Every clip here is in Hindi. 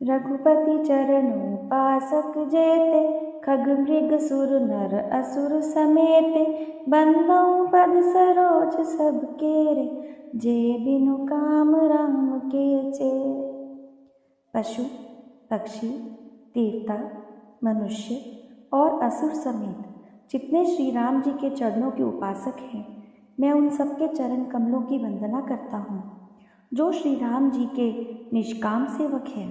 रघुपति चरणोपासक जेते, खग मृग सुर नर असुर समेते। बंदौ पद सरोज सब केरे, जे बिनु काम राम के चेरे। पशु, पक्षी, देवता, मनुष्य और असुर समेत जितने श्री राम जी के चरणों के उपासक हैं, मैं उन सबके चरण कमलों की वंदना करता हूँ, जो श्री राम जी के निष्काम सेवक हैं।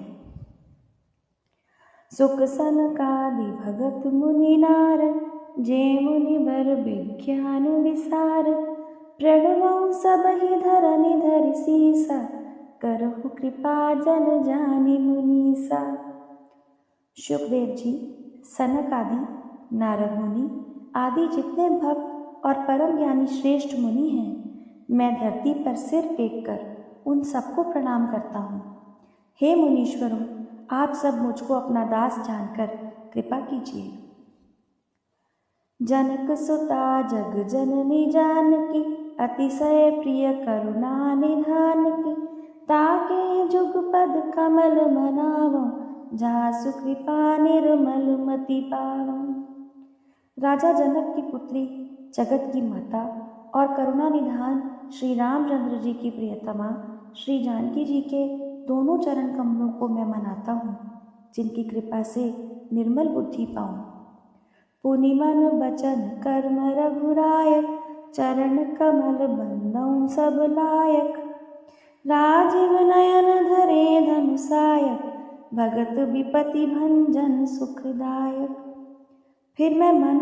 सुख सनकादि भगत मुनि नारद, जे मुनि बर विज्ञान विसार। प्रणवौ सबहि धरनि धरि सीसा, करहु कृपा जन जानि मुनीसा। शुकदेव जी, सनक आदि, नारद मुनि आदि जितने भक्त और परम ज्ञानी श्रेष्ठ मुनि हैं, मैं धरती पर सिर टेक कर उन सबको प्रणाम करता हूँ। हे मुनीश्वरों, आप सब मुझको अपना दास जानकर कृपा कीजिए। जनक सुता जग जननी जानकी, अतिशय प्रिय करुणा निधान की। ताके जुग पद कमल मनावो, जासु कृपा निर्मल मति पावो। राजा जनक की पुत्री, जगत की माता और करुणा निधान श्री रामचंद्र जी की प्रियतमा श्री जानकी जी के दोनों चरण कमलों को मैं मनाता हूँ, जिनकी कृपा से निर्मल बुद्धि पाऊँ। पुनि मन बचन कर्म रघुरायक, चरण कमल बंदौ सब लायक। राजीव नयन धरे धनुषायक, भगत विपति भंजन सुखदायक। फिर मैं मन,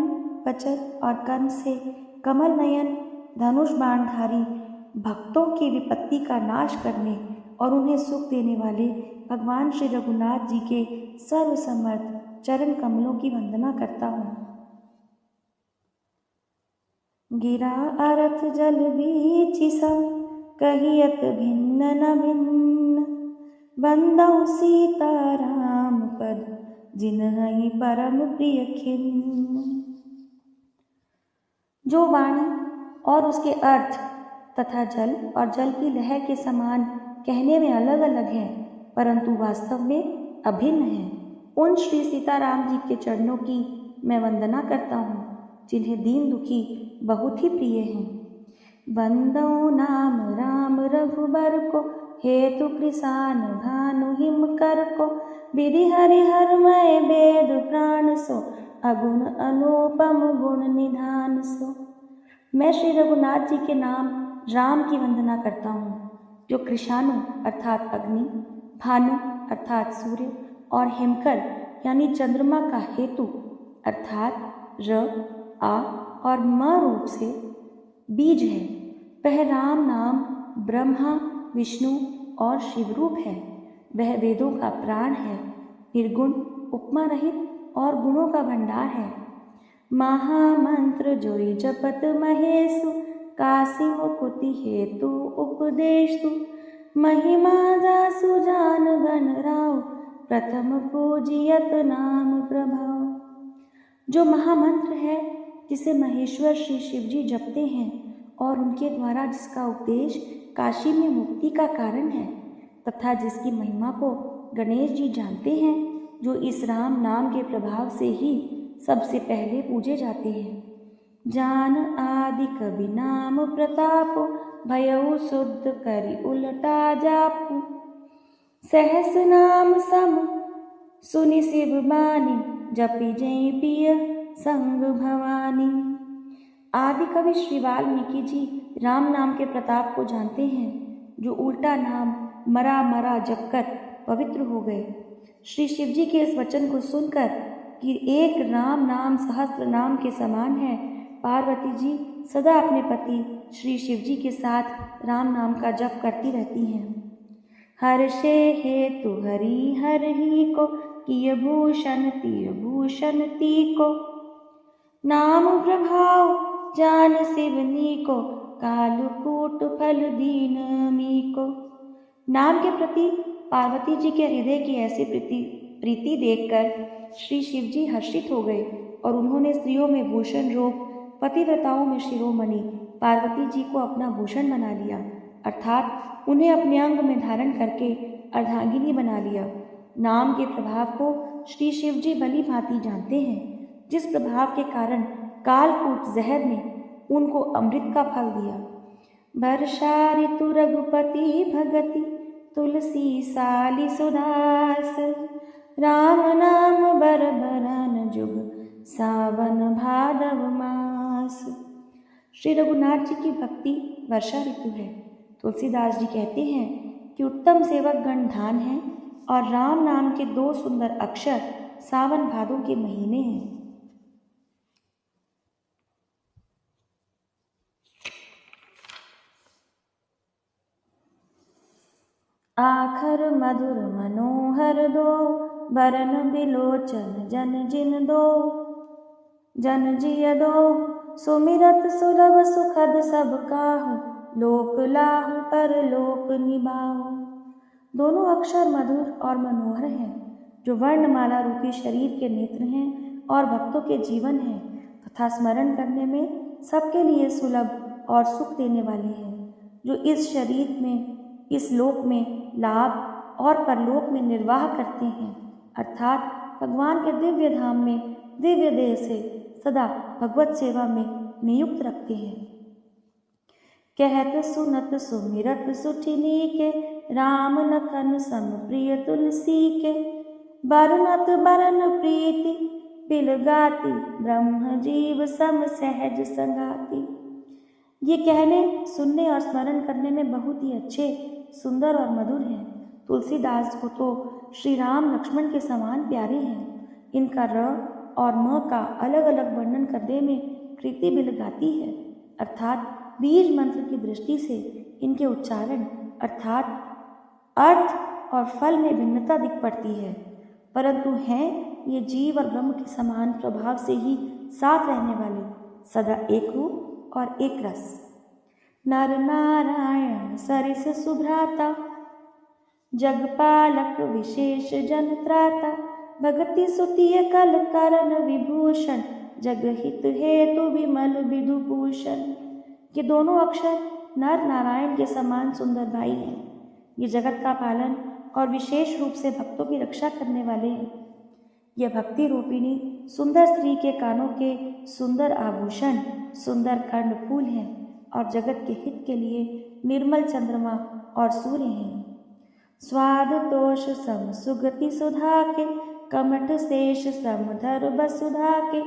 वचन और कर्म से कमल नयन धनुष बाणधारी भक्तों की विपत्ति का नाश करने और उन्हें सुख देने वाले भगवान श्री रघुनाथ जी के सर्वसमर्थ चरण कमलों की वंदना करता हूँ। गिरा अरथ जल बीचि सम, कहियत भिन्न न भिन्न। बंदौ सीता राम पद, जिन्हहि परम प्रिय खिन्न। जो वाणी और उसके अर्थ तथा जल और जल की लहर के समान कहने में अलग अलग हैं, परंतु वास्तव में अभिन्न हैं, उन श्री सीताराम जी के चरणों की मैं वंदना करता हूँ, जिन्हें दीन दुखी बहुत ही प्रिय हैं। बंदौ नाम राम रघुबर को, हेतु कृसान भानु हिम कर को। विधि हरि हरमय वेद प्राण सो, अगुण अनुपम गुण निधान सो। मैं श्री रघुनाथ जी के नाम राम की वंदना करता हूँ, जो कृषाणु अर्थात अग्नि, भानु अर्थात सूर्य और हिमकर यानी चंद्रमा का हेतु अर्थात र, आ और म रूप से बीज है। वह राम नाम ब्रह्मा, विष्णु और शिव रूप है। वह वेदों का प्राण है, निर्गुण, उपमा रहित और गुणों का भंडार है। महामंत्र जोई जपत महेशु, काशी मुकुति हेतु उपदेशु। महिमा जासु जान गण राव, प्रथम पूजियत नाम प्रभाव। जो महामंत्र है, जिसे महेश्वर श्री शिव जी जपते हैं और उनके द्वारा जिसका उपदेश काशी में मुक्ति का कारण है, तथा जिसकी महिमा को गणेश जी जानते हैं, जो इस राम नाम के प्रभाव से ही सबसे पहले पूजे जाते हैं। जान आदि कवि नाम प्रताप, भयउ शुद्ध करि उलटा जापु। सहस नाम सम सुनि शिव बानी, जपि जय पिय संग भवानी। आदि कवि श्री वाल्मीकि जी राम नाम के प्रताप को जानते हैं, जो उल्टा नाम मरा मरा जपकर पवित्र हो गए। श्री शिव जी के इस वचन को सुनकर कि एक राम नाम सहस्त्र नाम के समान है, पार्वती जी सदा अपने पति श्री शिव जी के साथ राम नाम का जप करती रहती हैं। हर्षे हेतु हरि हर ही को, किय भूषण तिय भूषण ती को। नाम प्रभाव जान शिवनी को, कालकूट फल दीन मी को। नाम के प्रति पार्वती जी के हृदय की ऐसी प्रीति देखकर श्री शिव जी हर्षित हो गए और उन्होंने स्त्रियों में भूषण रूप, पतिव्रताओं में शिरोमणि पार्वती जी को अपना भूषण बना लिया, अर्थात उन्हें अपने अंग में धारण करके अर्धांगिनी बना लिया। नाम के प्रभाव को श्री शिव जी भली भांति जानते हैं, जिस प्रभाव के कारण कालकूट जहर ने उनको अमृत का फल दिया। वर्षा ऋतु रघुपति भगति तुलसी साली सुदास, राम नाम बर बरन जुग सावन भादव मास। श्री रघुनाथ जी की भक्ति वर्षा ऋतु है। तुलसीदास जी कहते हैं कि उत्तम सेवक गण धान हैं और राम नाम के 2 सुंदर अक्षर सावन भादों के महीने हैं। आखर मधुर मनोहर दो, बरन बिलोचन जन जिन दो, जन जिय दो सुमिरत सुलभ सुखद सब काहू, लोक लाहु पर लोक निभाहु। दोनों अक्षर मधुर और मनोहर हैं, जो वर्णमाला रूपी शरीर के नेत्र हैं और भक्तों के जीवन हैं तथा स्मरण करने में सबके लिए सुलभ और सुख देने वाले हैं, जो इस शरीर में, इस लोक में लाभ और परलोक में निर्वाह करते हैं, अर्थात भगवान के दिव्य धाम में दिव्य देह से सदा भगवत सेवा में नियुक्त रखते हैं। कहत सुनत सुमिरत सुठिनी के, राम लखन सम प्रिय तुलसी के, बरनत बरन प्रीति बिलगाती, ब्रह्म जीव सम सहज संगाती। ये कहने, सुनने और स्मरण करने में बहुत ही अच्छे, सुंदर और मधुर हैं। तुलसीदास को तो श्री राम लक्ष्मण के समान प्यारे हैं। इनका र और म का अलग अलग वर्णन करने में कृति बिलगाती है, अर्थात बीज मंत्र की दृष्टि से इनके उच्चारण अर्थात अर्थ और फल में भिन्नता दिख पड़ती है, परंतु हैं ये जीव और ब्रह्म के समान प्रभाव से ही साथ रहने वाले, सदा एक रूप और एक रस। नर नारायण सरिस सुभ्राता, जगपालक विशेष जन त्राता, भगति सुतिय कल करण विभूषण, जगहित हेतु विमल विदुभूषण। ये दोनों अक्षर नर नारायण के समान सुंदर भाई हैं। ये जगत का पालन और विशेष रूप से भक्तों की रक्षा करने वाले हैं। यह भक्ति रूपिणी सुंदर स्त्री के कानों के सुंदर आभूषण, सुंदर कर्णफूल हैं और जगत के हित के लिए निर्मल चंद्रमा और सूर्य हैं। स्वाद तोष सम सुगति सुधा के, कमठ शेष समधर बसुधा के,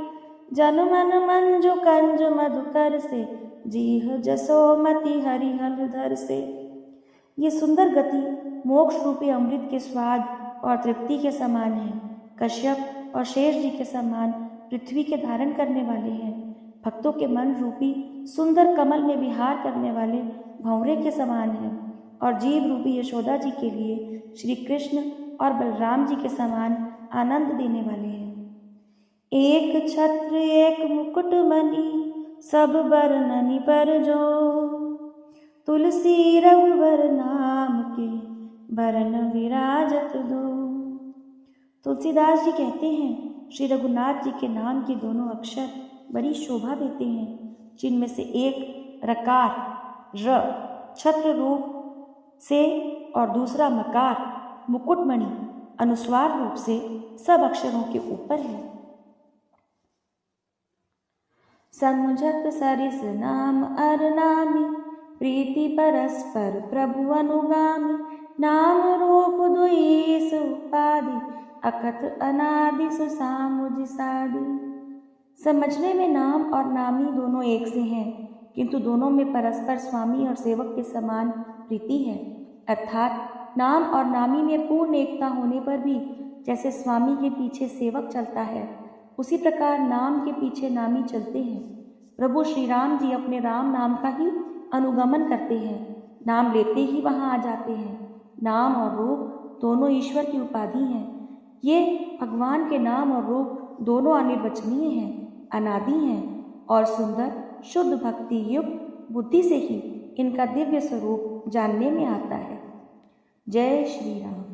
जन मन मंजु कंज मधुकर से, जीह जसोमति हरिहरधर से। ये सुंदर गति मोक्ष रूपी अमृत के स्वाद और तृप्ति के समान है। कश्यप और शेष जी के समान पृथ्वी के धारण करने वाले हैं। भक्तों के मन रूपी सुंदर कमल में विहार करने वाले भंवरे के समान हैं और जीव रूपी यशोदा जी के लिए श्री कृष्ण और बलराम जी के समान आनंद देने वाले हैं। एक छत्र एक मुकुट मणि, सब बरननि पर जो, तुलसी रघुबर नाम के, बरन विराजत दो। तुलसीदास जी कहते हैं श्री रघुनाथ जी के नाम के दोनों अक्षर बड़ी शोभा देते हैं, जिनमें से एक रकार र छत्र रूप से और दूसरा मकार मुकुटमणि अनुस्वार रूप से सब अक्षरों के ऊपर है। समझत सरिस नाम अर नामी, प्रीति परस्पर प्रभु अनुगामी, नाम रूप दुई उपाधि, अकथ अनादि सुसामुझ साधि। समझने में नाम और नामी दोनों एक से हैं, किंतु दोनों में परस्पर स्वामी और सेवक के समान प्रीति है, अर्थात नाम और नामी में पूर्ण एकता होने पर भी जैसे स्वामी के पीछे सेवक चलता है, उसी प्रकार नाम के पीछे नामी चलते हैं। प्रभु श्री राम जी अपने राम नाम का ही अनुगमन करते हैं, नाम लेते ही वहाँ आ जाते हैं। नाम और रूप दोनों ईश्वर की उपाधि हैं। ये भगवान के नाम और रूप दोनों अनिर्वचनीय हैं, अनादि हैं और सुंदर शुद्ध भक्ति युक्त बुद्धि से ही इनका दिव्य स्वरूप जानने में आता है। जय श्री राम।